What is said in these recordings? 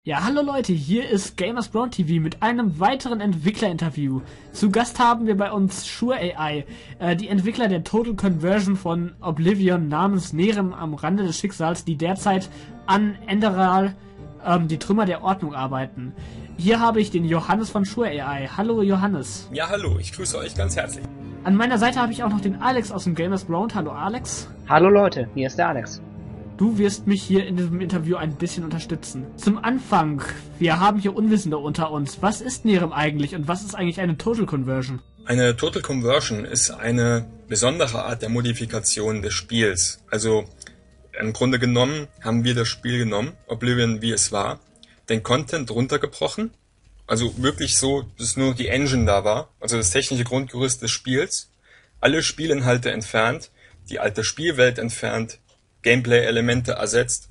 Ja, hallo Leute, hier ist Gamers Brown TV mit einem weiteren Entwicklerinterview. Zu Gast haben wir bei uns Shure AI, die Entwickler der Total Conversion von Oblivion namens Nerem am Rande des Schicksals, die derzeit an Enderal, die Trümmer der Ordnung arbeiten. Hier habe ich den Johannes von Shure AI. Hallo Johannes. Ja, hallo, ich grüße euch ganz herzlich. An meiner Seite habe ich auch noch den Alex aus dem Gamers Brown. Hallo Alex. Hallo Leute, hier ist der Alex. Du wirst mich hier in diesem Interview ein bisschen unterstützen. Zum Anfang, wir haben hier Unwissende unter uns. Was ist Nerem eigentlich und was ist eigentlich eine Total Conversion? Eine Total Conversion ist eine besondere Art der Modifikation des Spiels. Also im Grunde genommen haben wir das Spiel genommen, Oblivion wie es war, den Content runtergebrochen, also wirklich so, dass nur die Engine da war, also das technische Grundgerüst des Spiels, alle Spielinhalte entfernt, die alte Spielwelt entfernt, Gameplay-Elemente ersetzt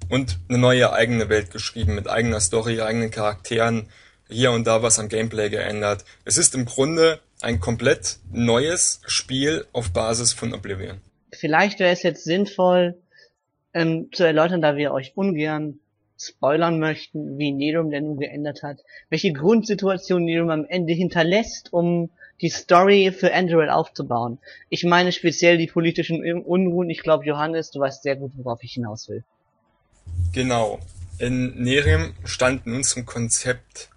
und eine neue eigene Welt geschrieben mit eigener Story, eigenen Charakteren, hier und da was am Gameplay geändert. Es ist im Grunde ein komplett neues Spiel auf Basis von Oblivion. Vielleicht wäre es jetzt sinnvoll zu erläutern, da wir euch ungern spoilern möchten, wie Nerem denn nun geändert hat, welche Grundsituation Nerem am Ende hinterlässt, um die Story für Enderal aufzubauen. Ich meine speziell die politischen Unruhen. Ich glaube, Johannes, du weißt sehr gut, worauf ich hinaus will. Genau. In Nerem stand in unserem Konzept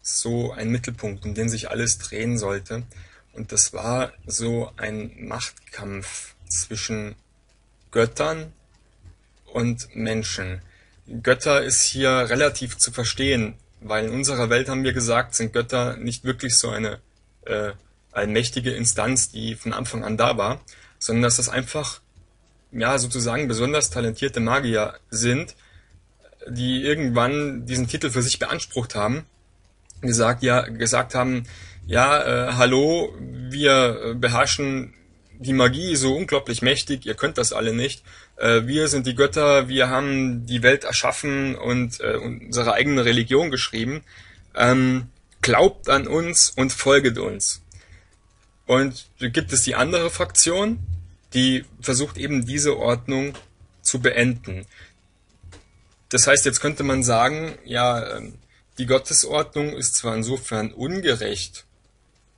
so ein Mittelpunkt, um den sich alles drehen sollte. Und das war so ein Machtkampf zwischen Göttern und Menschen. Götter ist hier relativ zu verstehen, weil in unserer Welt, haben wir gesagt, sind Götter nicht wirklich so eine allmächtige Instanz, die von Anfang an da war, sondern dass das einfach, ja, sozusagen besonders talentierte Magier sind, die irgendwann diesen Titel für sich beansprucht haben, gesagt haben, hallo, wir beherrschen die Magie so unglaublich mächtig, ihr könnt das alle nicht. Wir sind die Götter, wir haben die Welt erschaffen und unsere eigene Religion geschrieben. Glaubt an uns und folget uns. Und da gibt es die andere Fraktion, die versucht eben diese Ordnung zu beenden. Das heißt, jetzt könnte man sagen, ja, die Gottesordnung ist zwar insofern ungerecht,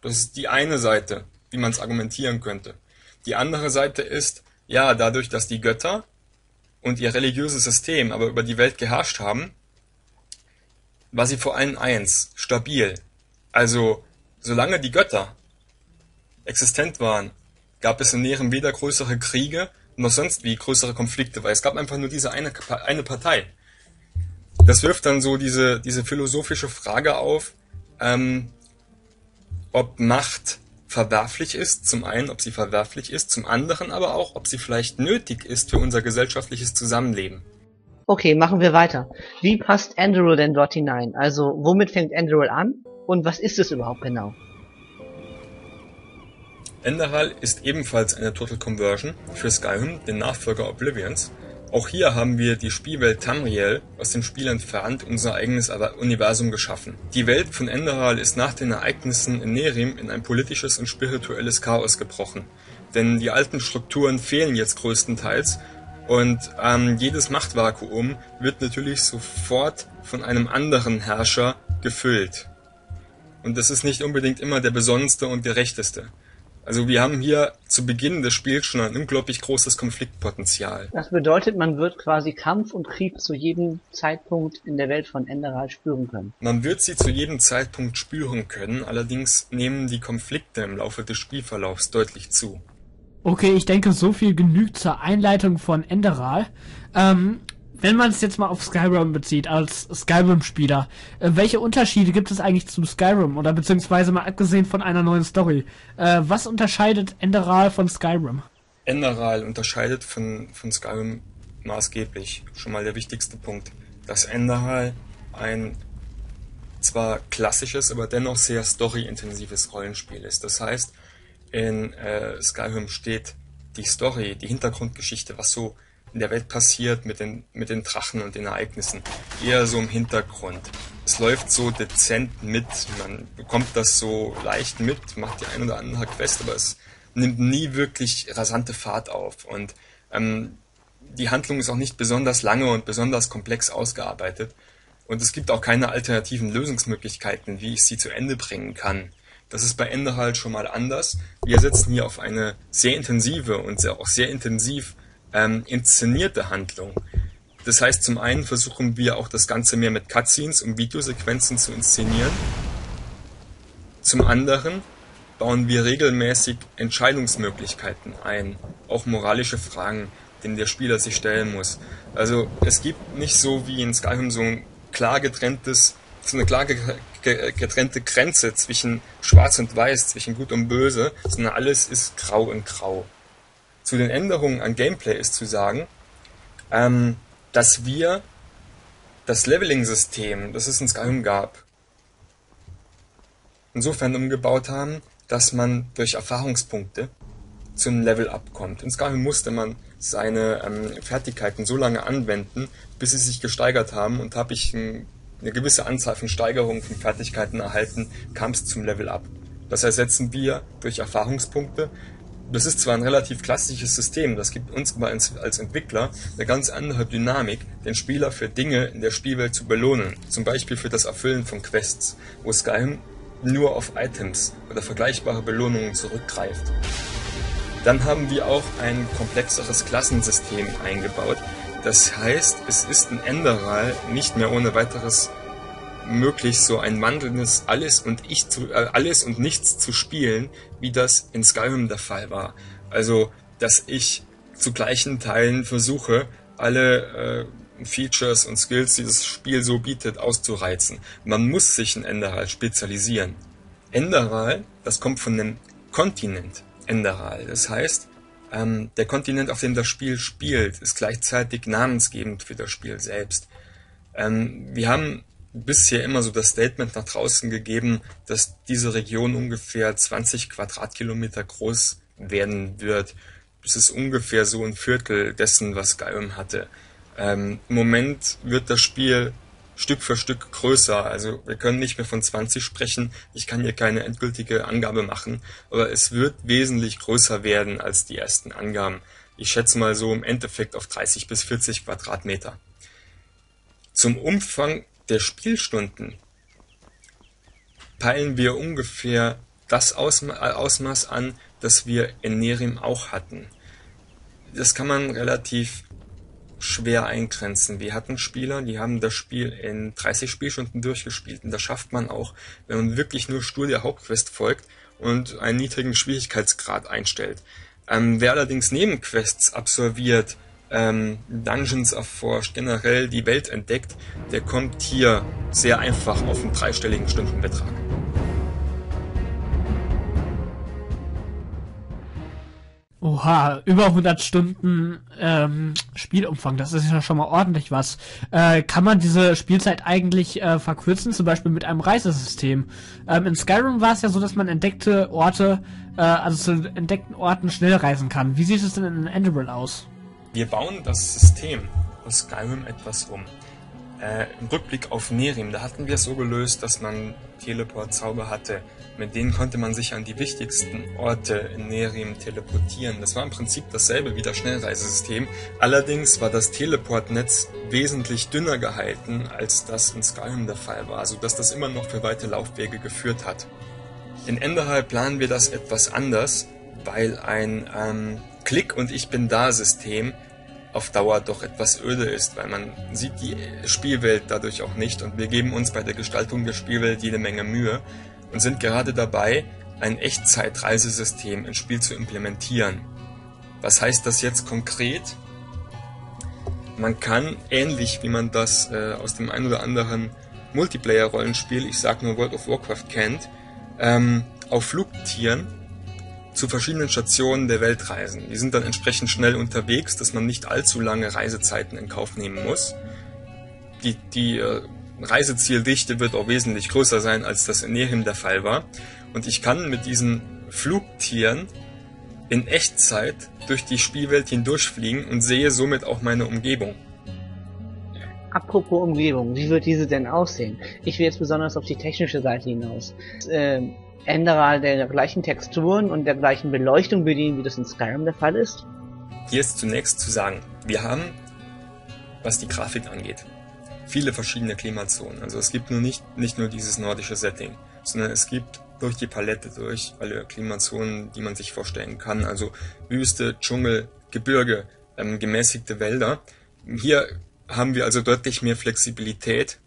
das ist die eine Seite, wie man es argumentieren könnte. Die andere Seite ist, ja, dadurch, dass die Götter und ihr religiöses System aber über die Welt geherrscht haben, war sie vor allem eins, stabil. Also, solange die Götter existent waren, gab es in Nerem weder größere Kriege noch sonst wie größere Konflikte, weil es gab einfach nur diese eine Partei. Das wirft dann so diese philosophische Frage auf, ob Macht verwerflich ist, zum einen, ob sie verwerflich ist, zum anderen aber auch, ob sie vielleicht nötig ist für unser gesellschaftliches Zusammenleben. Okay, machen wir weiter. Wie passt Enderal denn dort hinein? Also, womit fängt Enderal an? Und was ist es überhaupt genau? Enderal ist ebenfalls eine Total Conversion für Skyrim, den Nachfolger Oblivions. Auch hier haben wir die Spielwelt Tamriel aus dem Spiel entfernt und unser eigenes Universum geschaffen. Die Welt von Enderal ist nach den Ereignissen in Nerem in ein politisches und spirituelles Chaos gebrochen. Denn die alten Strukturen fehlen jetzt größtenteils und jedes Machtvakuum wird natürlich sofort von einem anderen Herrscher gefüllt. Und das ist nicht unbedingt immer der besonnenste und gerechteste. Also wir haben hier zu Beginn des Spiels schon ein unglaublich großes Konfliktpotenzial. Das bedeutet, man wird quasi Kampf und Krieg zu jedem Zeitpunkt in der Welt von Enderal spüren können. Man wird sie zu jedem Zeitpunkt spüren können, allerdings nehmen die Konflikte im Laufe des Spielverlaufs deutlich zu. Okay, ich denke, so viel genügt zur Einleitung von Enderal. Wenn man es jetzt mal auf Skyrim bezieht, als Skyrim-Spieler, welche Unterschiede gibt es eigentlich zu Skyrim? Oder beziehungsweise mal abgesehen von einer neuen Story. Was unterscheidet Enderal von Skyrim? Enderal unterscheidet von Skyrim maßgeblich. Schon mal der wichtigste Punkt. Dass Enderal ein zwar klassisches, aber dennoch sehr storyintensives Rollenspiel ist. Das heißt, in Skyrim steht die Story, die Hintergrundgeschichte, was so in der Welt passiert mit den Drachen und den Ereignissen, eher so im Hintergrund. Es läuft so dezent mit, man bekommt das so leicht mit, macht die ein oder andere Quest, aber es nimmt nie wirklich rasante Fahrt auf. Und die Handlung ist auch nicht besonders lange und besonders komplex ausgearbeitet. Und es gibt auch keine alternativen Lösungsmöglichkeiten, wie ich sie zu Ende bringen kann. Das ist bei Enderal schon mal anders. Wir setzen hier auf eine sehr intensive und auch sehr intensiv inszenierte Handlung. Das heißt, zum einen versuchen wir auch das Ganze mehr mit Cutscenes und Videosequenzen zu inszenieren. Zum anderen bauen wir regelmäßig Entscheidungsmöglichkeiten ein, auch moralische Fragen, denen der Spieler sich stellen muss. Also es gibt nicht so wie in Skyrim so eine klar getrennte Grenze zwischen Schwarz und Weiß, zwischen Gut und Böse, sondern alles ist grau in grau. Zu den Änderungen an Gameplay ist zu sagen, dass wir das Leveling-System, das es in Skyrim gab, insofern umgebaut haben, dass man durch Erfahrungspunkte zum Level-Up kommt. In Skyrim musste man seine Fertigkeiten so lange anwenden, bis sie sich gesteigert haben, und habe ich eine gewisse Anzahl von Steigerungen von Fertigkeiten erhalten, kam es zum Level-Up. Das ersetzen wir durch Erfahrungspunkte. Das ist zwar ein relativ klassisches System, das gibt uns aber als Entwickler eine ganz andere Dynamik, den Spieler für Dinge in der Spielwelt zu belohnen. Zum Beispiel für das Erfüllen von Quests, wo Skyrim nur auf Items oder vergleichbare Belohnungen zurückgreift. Dann haben wir auch ein komplexeres Klassensystem eingebaut. Das heißt, es ist in Enderal nicht mehr ohne weiteres möglich, so ein wandelndes Alles und Nichts zu spielen, wie das in Skyrim der Fall war. Also, dass ich zu gleichen Teilen versuche, alle Features und Skills, die das Spiel so bietet, auszureizen. Man muss sich in Enderal spezialisieren. Enderal, das kommt von dem Kontinent Enderal. Das heißt, der Kontinent, auf dem das Spiel spielt, ist gleichzeitig namensgebend für das Spiel selbst. Wir haben bisher immer so das Statement nach draußen gegeben, dass diese Region ungefähr 20 Quadratkilometer groß werden wird. Das ist ungefähr so ein Viertel dessen, was Skyrim hatte. Im Moment wird das Spiel Stück für Stück größer. Also wir können nicht mehr von 20 sprechen. Ich kann hier keine endgültige Angabe machen, aber es wird wesentlich größer werden als die ersten Angaben. Ich schätze mal so im Endeffekt auf 30 bis 40 Quadratmeter. Zum Umfang der Spielstunden peilen wir ungefähr das Ausmaß an, das wir in Nehrim auch hatten. Das kann man relativ schwer eingrenzen. Wir hatten Spieler, die haben das Spiel in 30 Spielstunden durchgespielt, und das schafft man auch, wenn man wirklich nur stur der Hauptquest folgt und einen niedrigen Schwierigkeitsgrad einstellt. Wer allerdings Nebenquests absolviert, Dungeons erforscht, generell die Welt entdeckt, der kommt hier sehr einfach auf einen 3-stelligen Stundenbetrag. Oha, über 100 Stunden Spielumfang, das ist ja schon mal ordentlich was. Kann man diese Spielzeit eigentlich verkürzen, zum Beispiel mit einem Reisesystem? In Skyrim war es ja so, dass man entdeckte Orte, also zu entdeckten Orten schnell reisen kann. Wie sieht es denn in Enderal aus? Wir bauen das System aus Skyrim etwas um. Im Rückblick auf Nehrim, da hatten wir es so gelöst, dass man Teleport-Zauber hatte. Mit denen konnte man sich an die wichtigsten Orte in Nehrim teleportieren. Das war im Prinzip dasselbe wie das Schnellreisesystem. Allerdings war das Teleportnetz wesentlich dünner gehalten, als das in Skyrim der Fall war, sodass das immer noch für weite Laufwege geführt hat. In Enderal planen wir das etwas anders, weil ein Klick- und Ich-bin-da-System auf Dauer doch etwas öde ist, weil man sieht die Spielwelt dadurch auch nicht, und wir geben uns bei der Gestaltung der Spielwelt jede Menge Mühe und sind gerade dabei, ein Echtzeitreisesystem ins Spiel zu implementieren. Was heißt das jetzt konkret? Man kann, ähnlich wie man das aus dem ein oder anderen Multiplayer-Rollenspiel, ich sag nur World of Warcraft, kennt, auf Flugtieren zu verschiedenen Stationen der Welt reisen. Die sind dann entsprechend schnell unterwegs, dass man nicht allzu lange Reisezeiten in Kauf nehmen muss. Die Reisezieldichte wird auch wesentlich größer sein, als das in Nehrim der Fall war. Und ich kann mit diesen Flugtieren in Echtzeit durch die Spielwelt hindurchfliegen und sehe somit auch meine Umgebung. Apropos Umgebung, wie wird diese denn aussehen? Ich will jetzt besonders auf die technische Seite hinaus. Enderal der gleichen Texturen und der gleichen Beleuchtung bedienen, wie das in Skyrim der Fall ist? Hier ist zunächst zu sagen, wir haben, was die Grafik angeht, viele verschiedene Klimazonen. Also es gibt nicht nur dieses nordische Setting, sondern es gibt durch die Palette, durch alle Klimazonen, die man sich vorstellen kann, also Wüste, Dschungel, Gebirge, gemäßigte Wälder. Hier haben wir also deutlich mehr Flexibilität.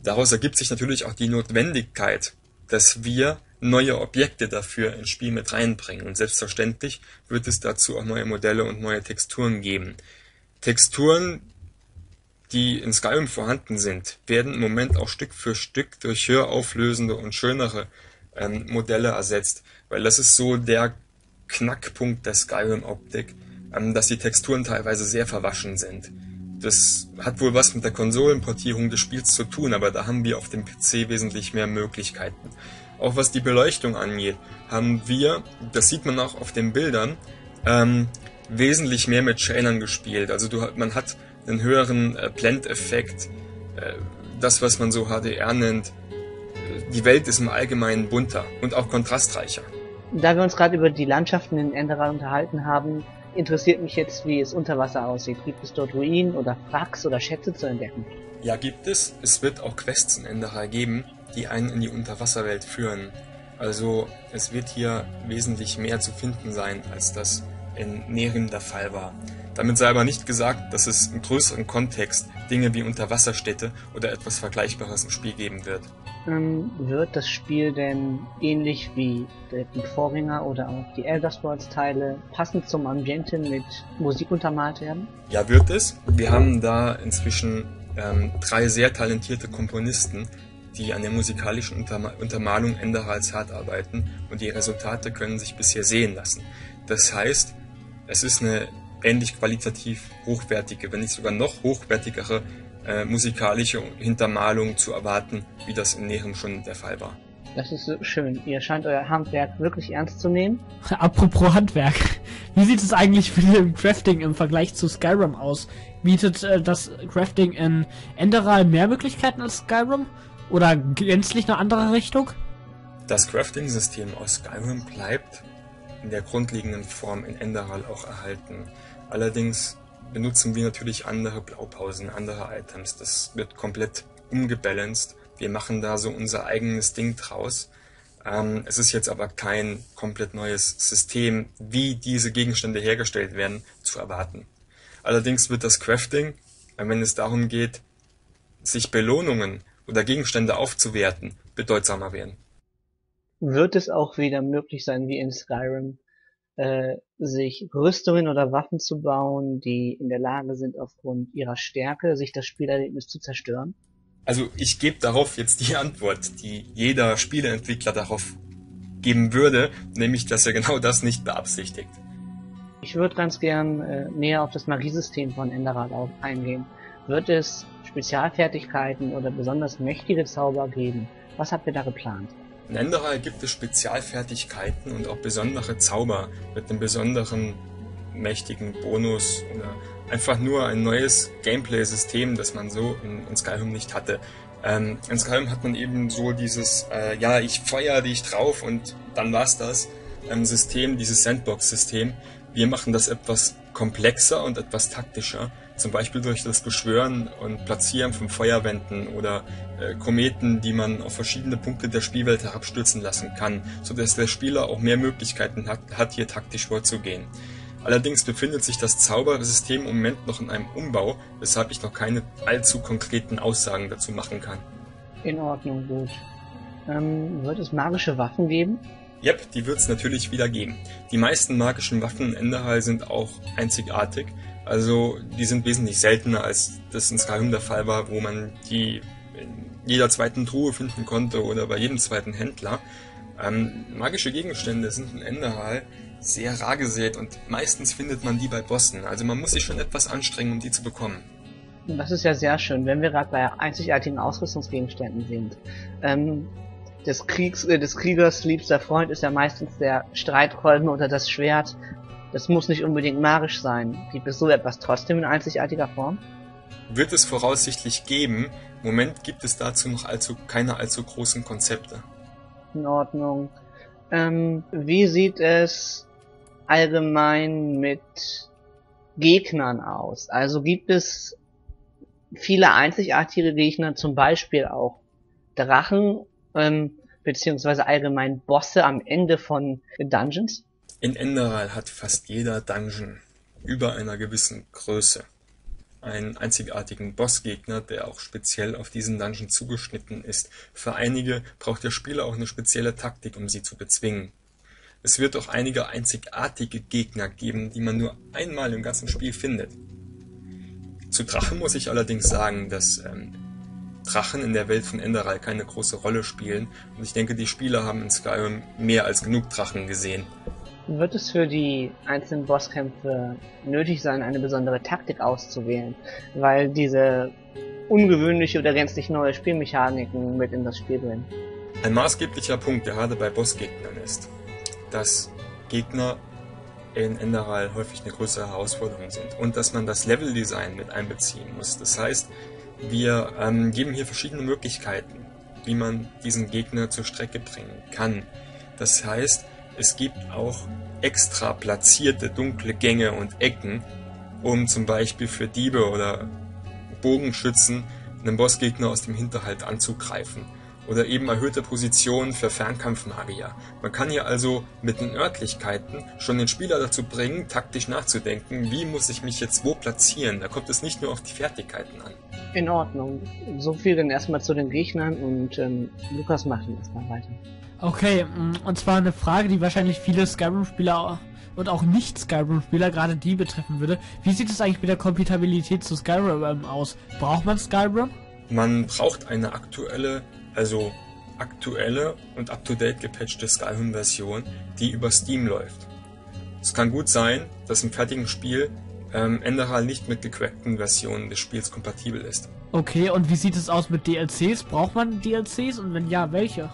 Daraus ergibt sich natürlich auch die Notwendigkeit, dass wir neue Objekte dafür ins Spiel mit reinbringen. Und selbstverständlich wird es dazu auch neue Modelle und neue Texturen geben. Texturen, die in Skyrim vorhanden sind, werden im Moment auch Stück für Stück durch höher auflösende und schönere Modelle ersetzt. Weil das ist so der Knackpunkt der Skyrim-Optik, dass die Texturen teilweise sehr verwaschen sind. Das hat wohl was mit der Konsolenportierung des Spiels zu tun, aber da haben wir auf dem PC wesentlich mehr Möglichkeiten. Auch was die Beleuchtung angeht, haben wir, das sieht man auch auf den Bildern, wesentlich mehr mit Shadern gespielt. Also man hat einen höheren Blendeffekt, das was man so HDR nennt. Die Welt ist im Allgemeinen bunter und auch kontrastreicher. Da wir uns gerade über die Landschaften in Enderal unterhalten haben, interessiert mich jetzt, wie es unter Wasser aussieht. Gibt es dort Ruinen oder Wracks oder Schätze zu entdecken? Ja, gibt es. Es wird auch Quests in Enderal geben, die einen in die Unterwasserwelt führen. Also es wird hier wesentlich mehr zu finden sein, als das in Nehrim der Fall war. Damit sei aber nicht gesagt, dass es im größeren Kontext Dinge wie Unterwasserstädte oder etwas Vergleichbares im Spiel geben wird. Wird das Spiel denn ähnlich wie die Vorgänger oder auch die Elder Scrolls Teile passend zum Ambiente mit Musik untermalt werden? Ja, wird es. Wir haben da inzwischen 3 sehr talentierte Komponisten, die an der musikalischen Untermalung Enderals hart arbeiten, und die Resultate können sich bisher sehen lassen. Das heißt, es ist eine ähnlich qualitativ hochwertige, wenn nicht sogar noch hochwertigere musikalische Hintermalung zu erwarten, wie das in Nehrim schon der Fall war. Das ist so schön. Ihr scheint euer Handwerk wirklich ernst zu nehmen. Apropos Handwerk. Wie sieht es eigentlich mit dem Crafting im Vergleich zu Skyrim aus? Bietet das Crafting in Enderal mehr Möglichkeiten als Skyrim? Oder gänzlich eine andere Richtung? Das Crafting-System aus Skyrim bleibt in der grundlegenden Form in Enderal auch erhalten. Allerdings benutzen wir natürlich andere Blaupausen, andere Items. Das wird komplett umgebalanced. Wir machen da so unser eigenes Ding draus. Es ist jetzt aber kein komplett neues System, wie diese Gegenstände hergestellt werden, zu erwarten. Allerdings wird das Crafting, wenn es darum geht, sich Belohnungen oder Gegenstände aufzuwerten, bedeutsamer werden. Wird es auch wieder möglich sein, wie in Skyrim, sich Rüstungen oder Waffen zu bauen, die in der Lage sind, aufgrund ihrer Stärke sich das Spielerlebnis zu zerstören? Also ich gebe darauf jetzt die Antwort, die jeder Spieleentwickler darauf geben würde, nämlich dass er genau das nicht beabsichtigt. Ich würde ganz gern näher auf das Magiesystem von Enderal eingehen. Wird es Spezialfertigkeiten oder besonders mächtige Zauber geben? Was habt ihr da geplant? In Enderal gibt es Spezialfertigkeiten und auch besondere Zauber mit einem besonderen mächtigen Bonus oder einfach nur ein neues Gameplay-System, das man so in Skyrim nicht hatte. In Skyrim hat man eben so dieses, ich feuer dich drauf und dann war's das, System, dieses Sandbox-System. Wir machen das etwas komplexer und etwas taktischer, zum Beispiel durch das Beschwören und Platzieren von Feuerwänden oder Kometen, die man auf verschiedene Punkte der Spielwelt herabstürzen lassen kann, sodass der Spieler auch mehr Möglichkeiten hat, hier taktisch vorzugehen. Allerdings befindet sich das Zaubersystem im Moment noch in einem Umbau, weshalb ich noch keine allzu konkreten Aussagen dazu machen kann. In Ordnung, gut. Wird es magische Waffen geben? Yep, die wird es natürlich wieder geben. Die meisten magischen Waffen in Enderal sind auch einzigartig, also die sind wesentlich seltener, als das in Skyrim der Fall war, wo man die in jeder zweiten Truhe finden konnte oder bei jedem zweiten Händler. Magische Gegenstände sind in Enderal sehr rar gesät und meistens findet man die bei Bossen, also man muss sich schon etwas anstrengen, um die zu bekommen. Das ist ja sehr schön, wenn wir gerade bei einzigartigen Ausrüstungsgegenständen sind. Des Kriegers liebster Freund ist ja meistens der Streitkolben oder das Schwert. Das muss nicht unbedingt magisch sein. Gibt es so etwas trotzdem in einzigartiger Form? Wird es voraussichtlich geben. Im Moment gibt es dazu noch keine allzu großen Konzepte. In Ordnung. Wie sieht es allgemein mit Gegnern aus? Also gibt es viele einzigartige Gegner, zum Beispiel auch Drachen, beziehungsweise allgemein Bosse am Ende von Dungeons? In Enderal hat fast jeder Dungeon über einer gewissen Größe einen einzigartigen Bossgegner, der auch speziell auf diesen Dungeon zugeschnitten ist. Für einige braucht der Spieler auch eine spezielle Taktik, um sie zu bezwingen. Es wird auch einige einzigartige Gegner geben, die man nur einmal im ganzen Spiel findet. Zu Drachen muss ich allerdings sagen, dass Drachen in der Welt von Enderal keine große Rolle spielen, und ich denke, die Spieler haben in Skyrim mehr als genug Drachen gesehen. Wird es für die einzelnen Bosskämpfe nötig sein, eine besondere Taktik auszuwählen, weil diese ungewöhnliche oder gänzlich neue Spielmechaniken mit in das Spiel bringen? Ein maßgeblicher Punkt gerade bei Bossgegnern ist, dass Gegner in Enderal häufig eine größere Herausforderung sind und dass man das Leveldesign mit einbeziehen muss. Das heißt, wir geben hier verschiedene Möglichkeiten, wie man diesen Gegner zur Strecke bringen kann. Das heißt, es gibt auch extra platzierte dunkle Gänge und Ecken, um zum Beispiel für Diebe oder Bogenschützen einen Bossgegner aus dem Hinterhalt anzugreifen. Oder eben erhöhte Positionen für Fernkampfmagier. Man kann hier also mit den Örtlichkeiten schon den Spieler dazu bringen, taktisch nachzudenken, wie muss ich mich jetzt wo platzieren. Da kommt es nicht nur auf die Fertigkeiten an. In Ordnung. So viel dann erstmal zu den Gegnern und Lukas macht dann erstmal weiter. Okay, und zwar eine Frage, die wahrscheinlich viele Skyrim-Spieler und auch Nicht-Skyrim-Spieler, gerade die betreffen würde. Wie sieht es eigentlich mit der Kompatibilität zu Skyrim aus? Braucht man Skyrim? Man braucht eine aktuelle und up-to-date gepatchte Skyrim-Version, die über Steam läuft. Es kann gut sein, dass im fertigen Spiel Enderal nicht mit gecrackten Versionen des Spiels kompatibel ist. Okay, und wie sieht es aus mit DLCs? Braucht man DLCs und wenn ja, welche?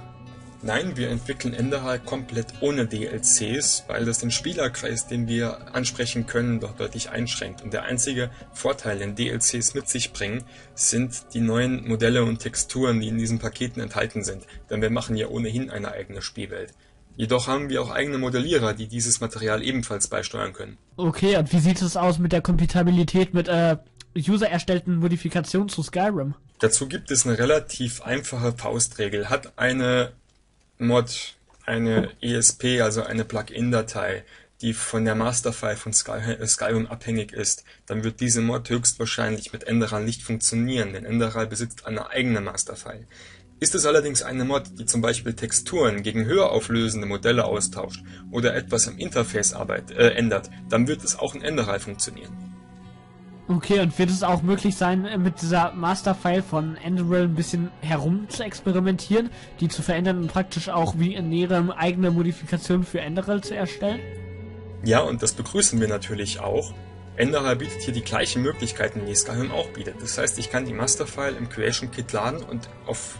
Nein, wir entwickeln Enderal komplett ohne DLCs, weil das den Spielerkreis, den wir ansprechen können, doch deutlich einschränkt. Und der einzige Vorteil, den DLCs mit sich bringen, sind die neuen Modelle und Texturen, die in diesen Paketen enthalten sind. Denn wir machen ja ohnehin eine eigene Spielwelt. Jedoch haben wir auch eigene Modellierer, die dieses Material ebenfalls beisteuern können. Okay, und wie sieht es aus mit der Kompatibilität mit user-erstellten Modifikationen zu Skyrim? Dazu gibt es eine relativ einfache Faustregel. Hat eine Mod eine ESP, also eine Plugin-Datei, die von der Masterfile von Skyrim abhängig ist, dann wird diese Mod höchstwahrscheinlich mit Enderal nicht funktionieren, denn Enderal besitzt eine eigene Masterfile. Ist es allerdings eine Mod, die zum Beispiel Texturen gegen höher auflösende Modelle austauscht oder etwas am Interface ändert, dann wird es auch in Enderal funktionieren. Okay, und wird es auch möglich sein, mit dieser Masterfile von Enderal ein bisschen herum zu experimentieren, die zu verändern und praktisch auch wie in Nerem eigene Modifikationen für Enderal zu erstellen? Ja, und das begrüßen wir natürlich auch. Enderal bietet hier die gleichen Möglichkeiten, die Skyrim auch bietet. Das heißt, ich kann die Masterfile im Creation Kit laden und auf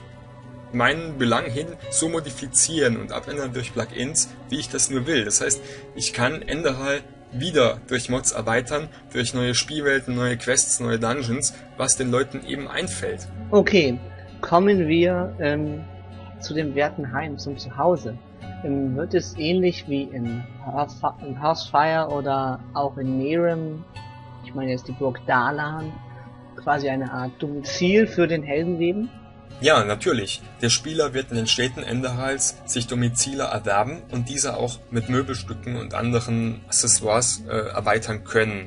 meinen Belang hin so modifizieren und abändern durch Plugins, wie ich das nur will. Das heißt, ich kann Enderal wieder durch Mods erweitern, durch neue Spielwelten, neue Quests, neue Dungeons, was den Leuten eben einfällt. Okay, kommen wir zu dem werten Heim, zum Zuhause. Wird es ähnlich wie in Hearthfire oder auch in Nerem, ich meine jetzt die Burg Dahlan, quasi eine Art Domizil für den Helden geben? Ja, natürlich. Der Spieler wird in den Städten Enderals sich Domizile erwerben und diese auch mit Möbelstücken und anderen Accessoires erweitern können.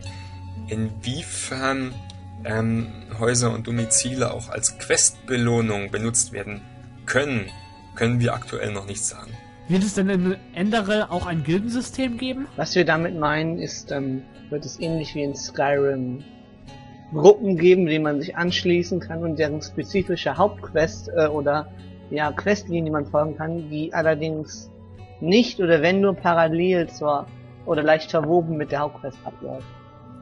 Inwiefern Häuser und Domizile auch als Questbelohnung benutzt werden können, können wir aktuell noch nicht sagen. Wird es denn in Enderal auch ein Gildensystem geben? Was wir damit meinen ist, wird es ähnlich wie in Skyrim Gruppen geben, denen man sich anschließen kann und deren spezifische Hauptquest oder ja Questlinien, die man folgen kann, die allerdings nicht oder wenn nur parallel zur oder leicht verwoben mit der Hauptquest abläuft.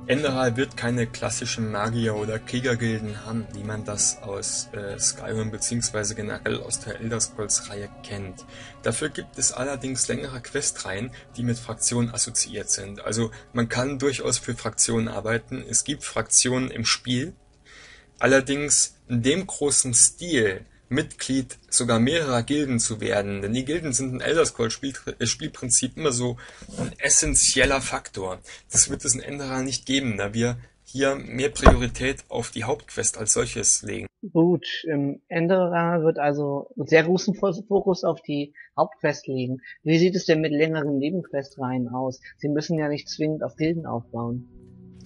Enderal wird keine klassischen Magier- oder Kriegergilden haben, wie man das aus Skyrim bzw. generell aus der Elder Scrolls-Reihe kennt. Dafür gibt es allerdings längere Questreihen, die mit Fraktionen assoziiert sind. Also man kann durchaus für Fraktionen arbeiten. Es gibt Fraktionen im Spiel, allerdings in dem großen Stil Mitglied sogar mehrerer Gilden zu werden, denn die Gilden sind in Elder Scrolls Spielprinzip immer so ein essentieller Faktor. Das wird es in Enderal nicht geben, da wir hier mehr Priorität auf die Hauptquest als solches legen. Gut, Enderal wird also sehr großen Fokus auf die Hauptquest legen. Wie sieht es denn mit längeren Nebenquestreihen aus? Sie müssen ja nicht zwingend auf Gilden aufbauen.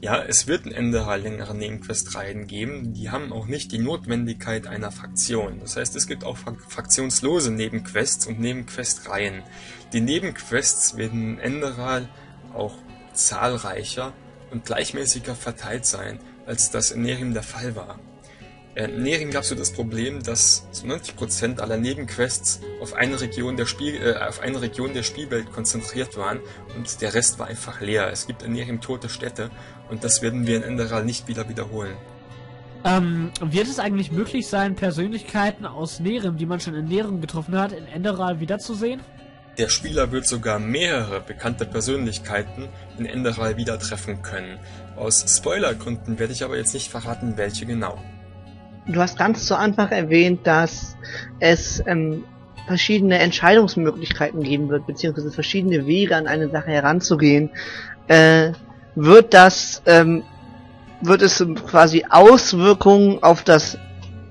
Ja, es wird in Enderal längere Nebenquestreihen geben, die haben auch nicht die Notwendigkeit einer Fraktion. Das heißt, es gibt auch fraktionslose Nebenquests und Nebenquestreihen. Die Nebenquests werden in Enderal auch zahlreicher und gleichmäßiger verteilt sein, als das in Nehrim der Fall war. In Nehrim gab es so das Problem, dass so 90% aller Nebenquests auf eine Region der Spielwelt konzentriert waren und der Rest war einfach leer. Es gibt in Nehrim tote Städte und das werden wir in Enderal nicht wieder wiederholen. Wird es eigentlich möglich sein, Persönlichkeiten aus Nehrim, die man schon in Nehrim getroffen hat, in Enderal wiederzusehen? Der Spieler wird sogar mehrere bekannte Persönlichkeiten in Enderal wieder treffen können. Aus Spoilergründen werde ich aber jetzt nicht verraten, welche genau. Du hast ganz zu Anfang erwähnt, dass es verschiedene Entscheidungsmöglichkeiten geben wird, beziehungsweise verschiedene Wege an eine Sache heranzugehen. Wird es quasi Auswirkungen auf das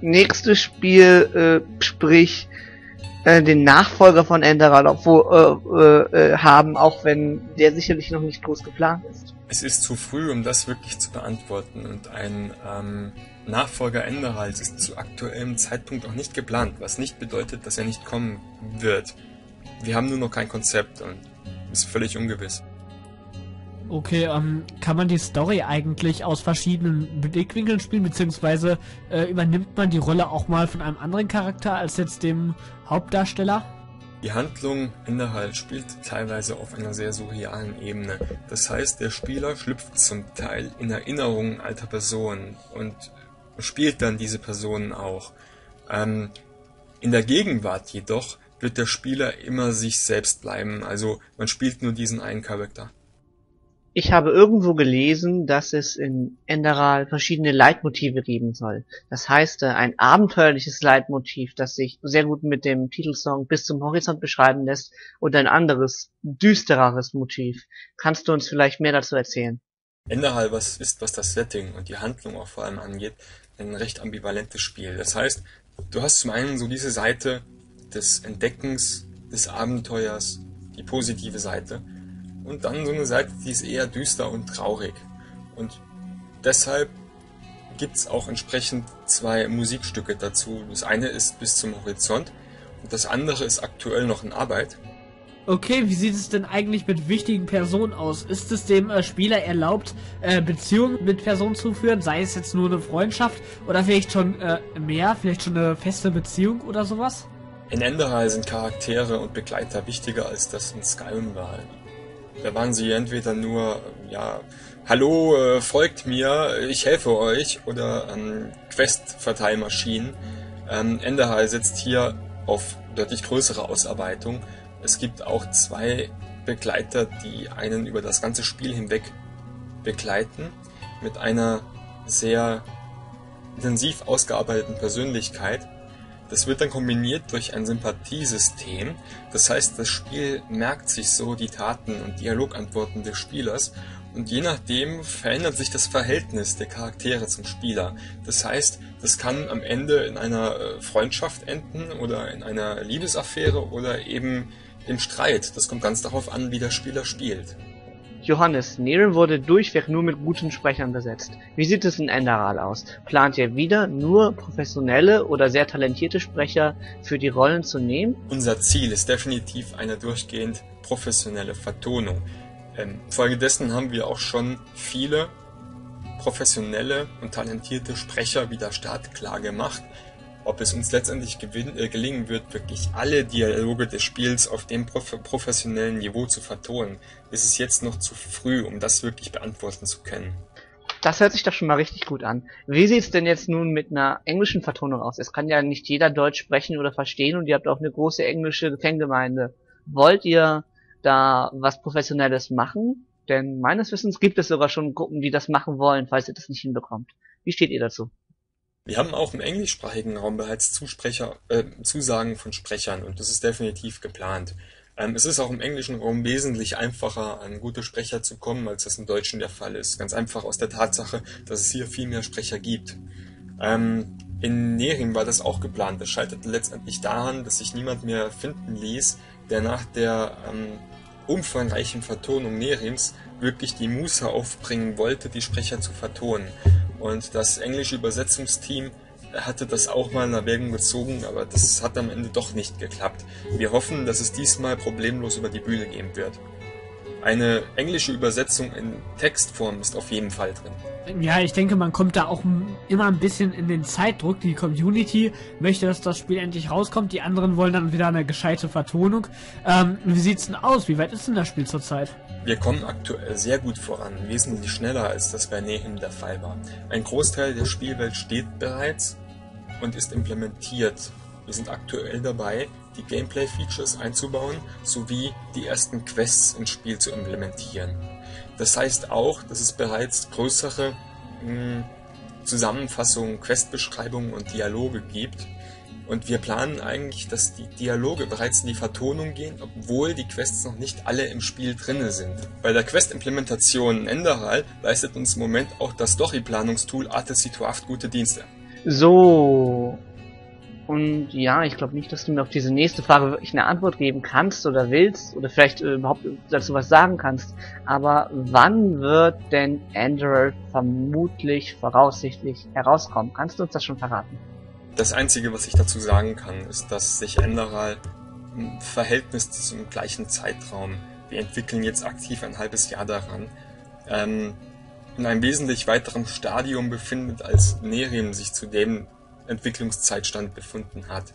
nächste Spiel, sprich den Nachfolger von Enderal haben, auch wenn der sicherlich noch nicht groß geplant ist? Es ist zu früh, um das wirklich zu beantworten, und ein Nachfolger Enderals ist zu aktuellem Zeitpunkt auch nicht geplant, was nicht bedeutet, dass er nicht kommen wird. Wir haben nur noch kein Konzept und ist völlig ungewiss. Okay, kann man die Story eigentlich aus verschiedenen Blickwinkeln spielen, beziehungsweise übernimmt man die Rolle auch mal von einem anderen Charakter als jetzt dem Hauptdarsteller? Die Handlung Enderal spielt teilweise auf einer sehr surrealen Ebene. Das heißt, der Spieler schlüpft zum Teil in Erinnerungen alter Personen und spielt dann diese Personen auch. In der Gegenwart jedoch wird der Spieler immer sich selbst bleiben, also man spielt nur diesen einen Charakter. Ich habe irgendwo gelesen, dass es in Enderal verschiedene Leitmotive geben soll. Das heißt, ein abenteuerliches Leitmotiv, das sich sehr gut mit dem Titelsong Bis zum Horizont beschreiben lässt, und ein anderes, düstereres Motiv. Kannst du uns vielleicht mehr dazu erzählen? Enderal was das Setting und die Handlung auch vor allem angeht, ein recht ambivalentes Spiel. Das heißt, du hast zum einen so diese Seite des Entdeckens, des Abenteuers, die positive Seite, und dann so eine Seite, die ist eher düster und traurig. Und deshalb gibt's auch entsprechend zwei Musikstücke dazu. Das eine ist Bis zum Horizont und das andere ist aktuell noch in Arbeit. Okay, wie sieht es denn eigentlich mit wichtigen Personen aus? Ist es dem Spieler erlaubt, Beziehungen mit Personen zu führen, sei es jetzt nur eine Freundschaft oder vielleicht schon vielleicht schon eine feste Beziehung oder sowas? In Enderal sind Charaktere und Begleiter wichtiger, als das in Skyrim war. Da waren sie entweder nur, hallo, folgt mir, ich helfe euch, oder Quest-Verteilmaschinen. Enderal setzt hier auf deutlich größere Ausarbeitung. Es gibt auch zwei Begleiter, die einen über das ganze Spiel hinweg begleiten, mit einer sehr intensiv ausgearbeiteten Persönlichkeit. Das wird dann kombiniert durch ein Sympathiesystem. Das heißt, das Spiel merkt sich so die Taten und Dialogantworten des Spielers und je nachdem verändert sich das Verhältnis der Charaktere zum Spieler. Das heißt, das kann am Ende in einer Freundschaft enden oder in einer Liebesaffäre oder eben im Streit. Das kommt ganz darauf an, wie der Spieler spielt. Johannes, Nehrim wurde durchweg nur mit guten Sprechern besetzt. Wie sieht es in Enderal aus? Plant ihr wieder nur professionelle oder sehr talentierte Sprecher für die Rollen zu nehmen? Unser Ziel ist definitiv eine durchgehend professionelle Vertonung. Folgedessen haben wir auch schon viele professionelle und talentierte Sprecher wieder startklar gemacht. Ob es uns letztendlich gelingen wird, wirklich alle Dialoge des Spiels auf dem professionellen Niveau zu vertonen, ist es jetzt noch zu früh, um das wirklich beantworten zu können. Das hört sich doch schon mal richtig gut an. Wie sieht's denn jetzt nun mit einer englischen Vertonung aus? Es kann ja nicht jeder Deutsch sprechen oder verstehen und ihr habt auch eine große englische Fangemeinde. Wollt ihr da was Professionelles machen? Denn meines Wissens gibt es sogar schon Gruppen, die das machen wollen, falls ihr das nicht hinbekommt. Wie steht ihr dazu? Wir haben auch im englischsprachigen Raum bereits Zusagen von Sprechern und das ist definitiv geplant. Es ist auch im englischen Raum wesentlich einfacher, an gute Sprecher zu kommen, als das im Deutschen der Fall ist. Ganz einfach aus der Tatsache, dass es hier viel mehr Sprecher gibt. In Nehrim war das auch geplant. Das scheiterte letztendlich daran, dass sich niemand mehr finden ließ, der nach der umfangreichen Vertonung Nehrims wirklich die Muße aufbringen wollte, die Sprecher zu vertonen. Und das englische Übersetzungsteam hatte das auch mal in Erwägung gezogen, aber das hat am Ende doch nicht geklappt. Wir hoffen, dass es diesmal problemlos über die Bühne gehen wird. Eine englische Übersetzung in Textform ist auf jeden Fall drin. Ja, ich denke, man kommt da auch immer ein bisschen in den Zeitdruck. Die Community möchte, dass das Spiel endlich rauskommt. Die anderen wollen dann wieder eine gescheite Vertonung. Wie sieht's denn aus? Wie weit ist denn das Spiel zurzeit? Wir kommen aktuell sehr gut voran, wesentlich schneller als das bei Nehrim der Fall war. Ein Großteil der Spielwelt steht bereits und ist implementiert. Wir sind aktuell dabei, die Gameplay-Features einzubauen, sowie die ersten Quests ins Spiel zu implementieren. Das heißt auch, dass es bereits größere Zusammenfassungen, Questbeschreibungen und Dialoge gibt. Und wir planen eigentlich, dass die Dialoge bereits in die Vertonung gehen, obwohl die Quests noch nicht alle im Spiel drinne sind. Bei der Quest-Implementation in Enderal leistet uns im Moment auch das Story-Planungstool Artesituaft gute Dienste. So. Und ja, ich glaube nicht, dass du mir auf diese nächste Frage wirklich eine Antwort geben kannst oder willst oder vielleicht überhaupt dazu was sagen kannst. Aber wann wird denn Enderal vermutlich, voraussichtlich herauskommen? Kannst du uns das schon verraten? Das Einzige, was ich dazu sagen kann, ist, dass sich Enderal im Verhältnis zum gleichen Zeitraum, wir entwickeln jetzt aktiv ein halbes Jahr daran, in einem wesentlich weiteren Stadium befindet, als Nehrim sich zu dem Entwicklungszeitstand befunden hat.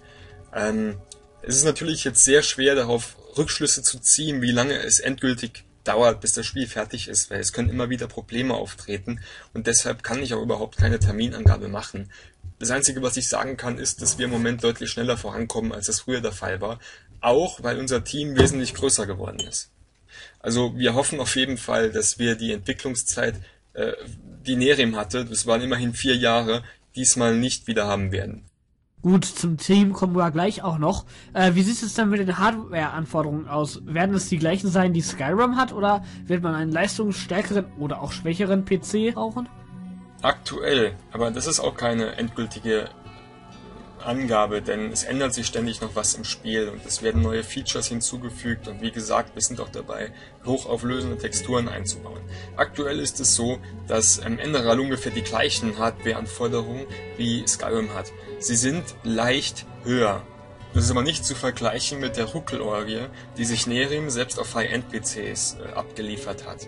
Es ist natürlich jetzt sehr schwer, darauf Rückschlüsse zu ziehen, wie lange es endgültig dauert, bis das Spiel fertig ist, weil es können immer wieder Probleme auftreten und deshalb kann ich auch überhaupt keine Terminangabe machen. Das Einzige, was ich sagen kann, ist, dass wir im Moment deutlich schneller vorankommen, als es früher der Fall war, auch weil unser Team wesentlich größer geworden ist. Also wir hoffen auf jeden Fall, dass wir die Entwicklungszeit, die Nehrim hatte, das waren immerhin 4 Jahre, diesmal nicht wieder haben werden. Gut, zum Team kommen wir gleich auch noch. Wie sieht es dann mit den Hardware-Anforderungen aus? Werden es die gleichen sein, die Skyrim hat, oder wird man einen leistungsstärkeren oder auch schwächeren PC brauchen? Aktuell, aber das ist auch keine endgültige Angabe, denn es ändert sich ständig noch was im Spiel und es werden neue Features hinzugefügt und wie gesagt, wir sind auch dabei, hochauflösende Texturen einzubauen. Aktuell ist es so, dass Enderal ungefähr die gleichen Hardware-Anforderungen wie Skyrim hat. Sie sind leicht höher. Das ist aber nicht zu vergleichen mit der Ruckelorgie, die sich Nehrim selbst auf High-End-PCs abgeliefert hat.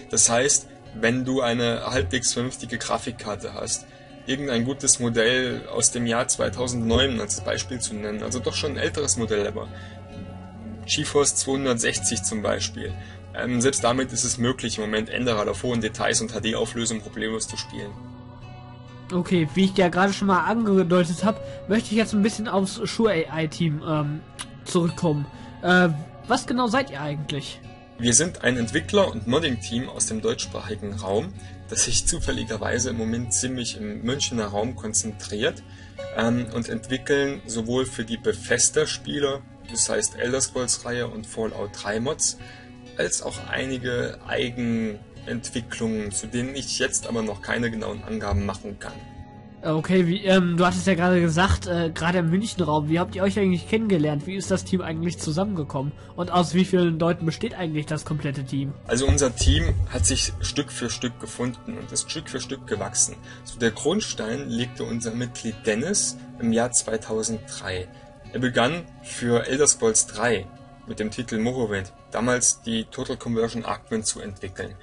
Das heißt, wenn du eine halbwegs vernünftige Grafikkarte hast, irgendein gutes Modell aus dem Jahr 2009 als Beispiel zu nennen, also doch schon ein älteres Modell, aber GeForce 260 zum Beispiel. Selbst damit ist es möglich, im Moment Enderal auf hohen Details und HD-Auflösung problemlos zu spielen. Okay, wie ich ja gerade schon mal angedeutet habe, möchte ich jetzt ein bisschen aufs Shure AI-Team zurückkommen. Was genau seid ihr eigentlich? Wir sind ein Entwickler- und Modding-Team aus dem deutschsprachigen Raum, das sich zufälligerweise im Moment ziemlich im Münchner Raum konzentriert und entwickeln sowohl für die Bethesda-Spiele, das heißt Elder Scrolls-Reihe und Fallout 3 Mods, als auch einige Eigenentwicklungen, zu denen ich jetzt aber noch keine genauen Angaben machen kann. Okay, du hattest ja gerade gesagt, gerade im München-Raum, wie habt ihr euch eigentlich kennengelernt? Wie ist das Team eigentlich zusammengekommen? Und aus wie vielen Leuten besteht eigentlich das komplette Team? Also unser Team hat sich Stück für Stück gefunden und ist Stück für Stück gewachsen. So der Grundstein legte unser Mitglied Dennis im Jahr 2003. Er begann für Elder Scrolls 3 mit dem Titel Morrowind, damals die Total Conversion Arcwind zu entwickeln.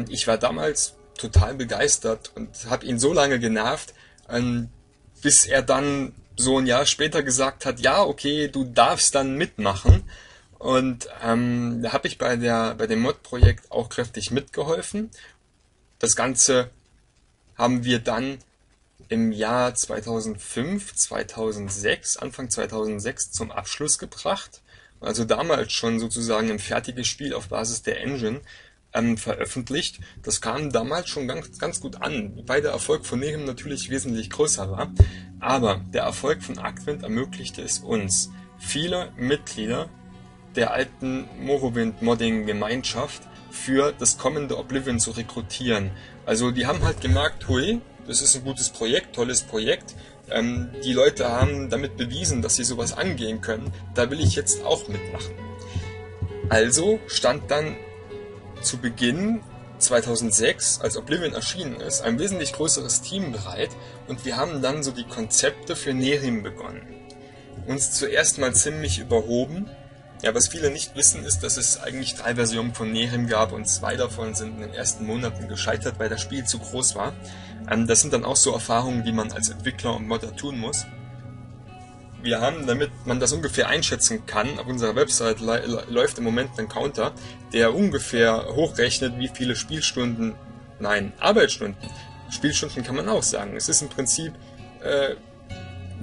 Ich war damals total begeistert und habe ihn so lange genervt, bis er dann so ein Jahr später gesagt hat, ja, okay, du darfst dann mitmachen. Und da habe ich bei dem Mod-Projekt auch kräftig mitgeholfen. Das Ganze haben wir dann im Jahr 2005, 2006, Anfang 2006 zum Abschluss gebracht. Also damals schon sozusagen ein fertiges Spiel auf Basis der Engine veröffentlicht. Das kam damals schon ganz gut an, wobei der Erfolg von Nehrim natürlich wesentlich größer war. Aber der Erfolg von Arcwind ermöglichte es uns, viele Mitglieder der alten Morrowind-Modding-Gemeinschaft für das kommende Oblivion zu rekrutieren. Also die haben halt gemerkt, hui, das ist ein gutes Projekt, tolles Projekt. Die Leute haben damit bewiesen, dass sie sowas angehen können. Da will ich jetzt auch mitmachen. Also stand dann zu Beginn 2006, als Oblivion erschienen ist, ein wesentlich größeres Team bereit und wir haben dann so die Konzepte für Nehrim begonnen. Uns zuerst mal ziemlich überhoben. Ja, was viele nicht wissen, ist, dass es eigentlich 3 Versionen von Nehrim gab und 2 davon sind in den ersten Monaten gescheitert, weil das Spiel zu groß war. Das sind dann auch so Erfahrungen, die man als Entwickler und Modder tun muss. Wir haben, damit man das ungefähr einschätzen kann, auf unserer Website läuft im Moment ein Counter, der ungefähr hochrechnet, wie viele Arbeitsstunden. Spielstunden kann man auch sagen. Es ist im Prinzip,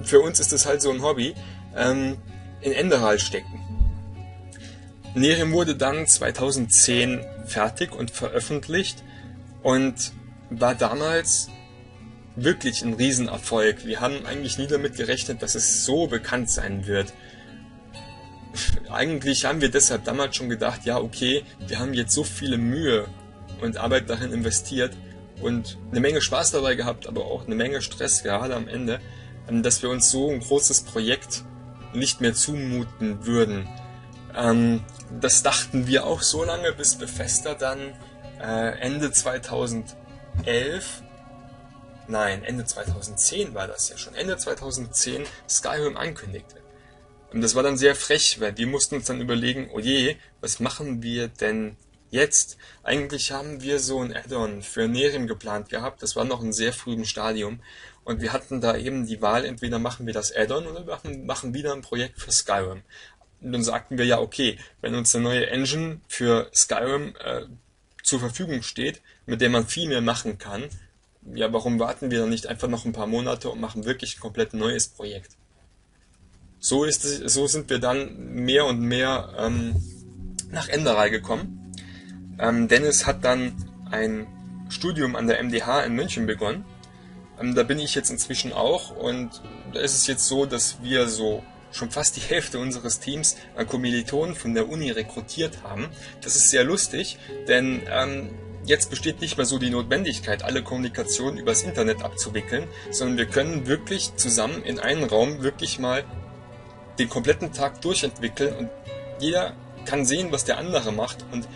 für uns ist es halt so ein Hobby, in Enderal stecken. Nehrim wurde dann 2010 fertig und veröffentlicht und war damals wirklich ein Riesenerfolg. Wir haben eigentlich nie damit gerechnet, dass es so bekannt sein wird. Eigentlich haben wir deshalb damals schon gedacht, ja okay, wir haben jetzt so viele Mühe und Arbeit darin investiert und eine Menge Spaß dabei gehabt, aber auch eine Menge Stress gerade am Ende, dass wir uns so ein großes Projekt nicht mehr zumuten würden. Das dachten wir auch so lange, bis Bethesda dann Ende 2010 war das ja schon, Ende 2010 Skyrim ankündigte. Und das war dann sehr frech, weil wir mussten uns dann überlegen, oh je, was machen wir denn jetzt? Eigentlich haben wir so ein Add-on für Nehrim geplant gehabt, das war noch in sehr frühem Stadium. Und wir hatten da eben die Wahl, entweder machen wir das Add-on oder machen wieder ein Projekt für Skyrim. Und dann sagten wir ja, okay, wenn uns eine neue Engine für Skyrim zur Verfügung steht, mit der man viel mehr machen kann, ja, warum warten wir dann nicht einfach noch ein paar Monate und machen wirklich ein komplett neues Projekt? So sind wir dann mehr und mehr nach Enderal gekommen. Dennis hat dann ein Studium an der MDH in München begonnen. Da bin ich jetzt inzwischen auch und da ist es jetzt so, dass wir so schon fast die Hälfte unseres Teams an Kommilitonen von der Uni rekrutiert haben. Das ist sehr lustig, denn jetzt besteht nicht mehr so die Notwendigkeit, alle Kommunikation übers Internet abzuwickeln, sondern wir können wirklich zusammen in einem Raum wirklich mal den kompletten Tag durchentwickeln und jeder kann sehen, was der andere macht und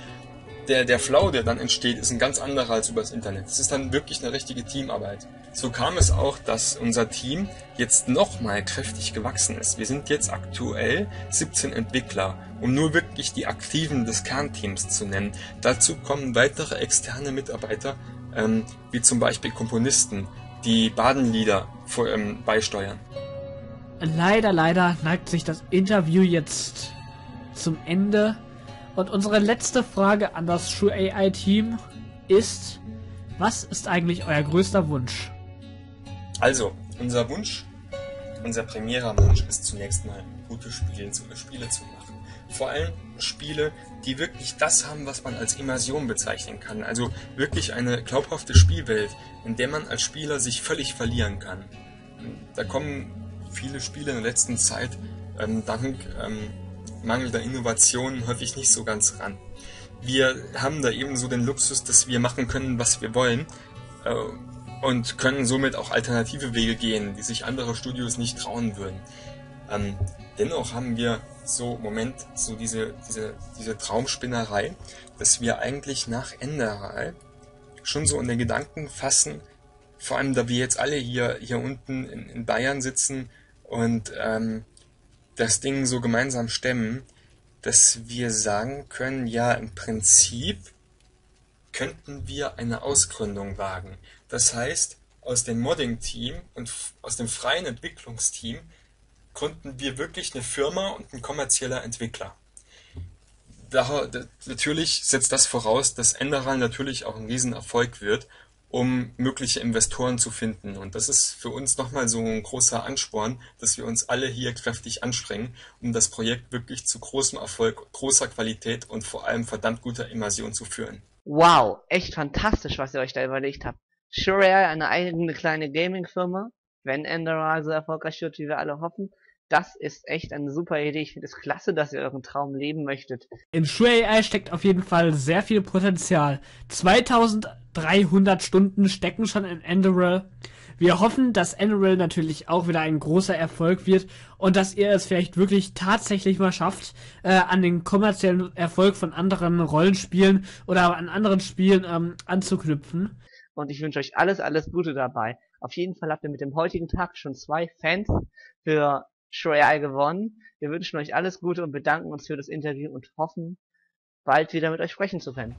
der Flow, der dann entsteht, ist ein ganz anderer als übers Internet. Es ist dann wirklich eine richtige Teamarbeit. So kam es auch, dass unser Team jetzt nochmal kräftig gewachsen ist. Wir sind jetzt aktuell 17 Entwickler, um nur wirklich die Aktiven des Kernteams zu nennen. Dazu kommen weitere externe Mitarbeiter, wie zum Beispiel Komponisten, die Badenlieder beisteuern. Leider neigt sich das Interview jetzt zum Ende. Und unsere letzte Frage an das Sure AI Team ist, was ist eigentlich euer größter Wunsch? Also, unser primärer Wunsch ist zunächst mal, gute Spiele zu machen. Vor allem Spiele, die wirklich das haben, was man als Immersion bezeichnen kann. Also wirklich eine glaubhafte Spielwelt, in der man als Spieler sich völlig verlieren kann. Da kommen viele Spiele in der letzten Zeit dank mangelnder Innovation häufig nicht so ganz ran. Wir haben da eben so den Luxus, dass wir machen können, was wir wollen und können somit auch alternative Wege gehen, die sich andere Studios nicht trauen würden. Dennoch haben wir so im Moment so diese Traumspinnerei, dass wir eigentlich nach Enderal schon so in den Gedanken fassen, vor allem da wir jetzt alle hier unten in Bayern sitzen und das Ding so gemeinsam stemmen, dass wir sagen können, ja, im Prinzip könnten wir eine Ausgründung wagen. Das heißt, aus dem Modding-Team und aus dem freien Entwicklungsteam gründen wir wirklich eine Firma und ein kommerzieller Entwickler. Natürlich setzt das voraus, dass Enderal natürlich auch ein Riesenerfolg wird, um mögliche Investoren zu finden. Und das ist für uns nochmal so ein großer Ansporn, dass wir uns alle hier kräftig anstrengen, um das Projekt wirklich zu großem Erfolg, großer Qualität und vor allem verdammt guter Immersion zu führen. Wow, echt fantastisch, was ihr euch da überlegt habt. Sure AI, eine eigene kleine Gaming-Firma, wenn Enderal so erfolgreich wird, wie wir alle hoffen. Das ist echt eine super Idee. Ich finde es klasse, dass ihr euren Traum leben möchtet. In Shure AI steckt auf jeden Fall sehr viel Potenzial. 2300 Stunden stecken schon in Enderal. Wir hoffen, dass Enderal natürlich auch wieder ein großer Erfolg wird und dass ihr es vielleicht wirklich tatsächlich mal schafft, an den kommerziellen Erfolg von anderen Rollenspielen oder an anderen Spielen anzuknüpfen. Und ich wünsche euch alles, alles Gute dabei. Auf jeden Fall habt ihr mit dem heutigen Tag schon 2 Fans für Shure AI gewonnen. Wir wünschen euch alles Gute und bedanken uns für das Interview und hoffen, bald wieder mit euch sprechen zu können.